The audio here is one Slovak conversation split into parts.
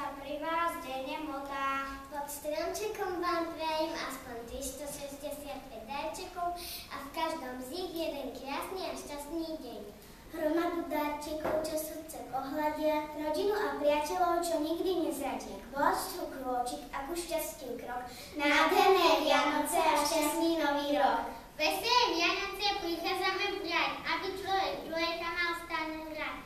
sa pri vás denne modá. Pod stromčekom vám prajem aspoň 365 darčekov a v každom z nich jeden krásny a šťastný deň. Hromadu darčekov, čo srdce pohľadia, rodinu a priateľov, čo nikdy nezradia. K božstvu krôčik a ku šťastiu krok, nádherné Vianoce a šťastný nový rok. Veselé Vianoce prichádzame brať, aby človek človeka mal stále rád.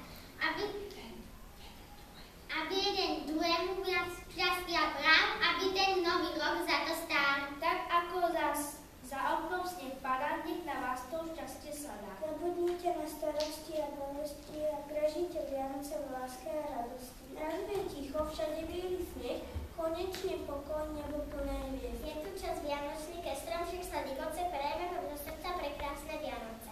Aby jeden druhému viac šťastia bral, aby ten nový rok za to stál. Tak ako za oknom sneh padá, nech na vás to šťastie sa dá. Zabudnite na starosti a bolesti a prežite Vianoce v láske a radosti. Rážme ticho, všade bielý sneh, konečne pokoj, nebo plné hviezd. Je tu čas Vianočný, keď stromček sa divoce, prejme do srdca prekrásne Vianoce.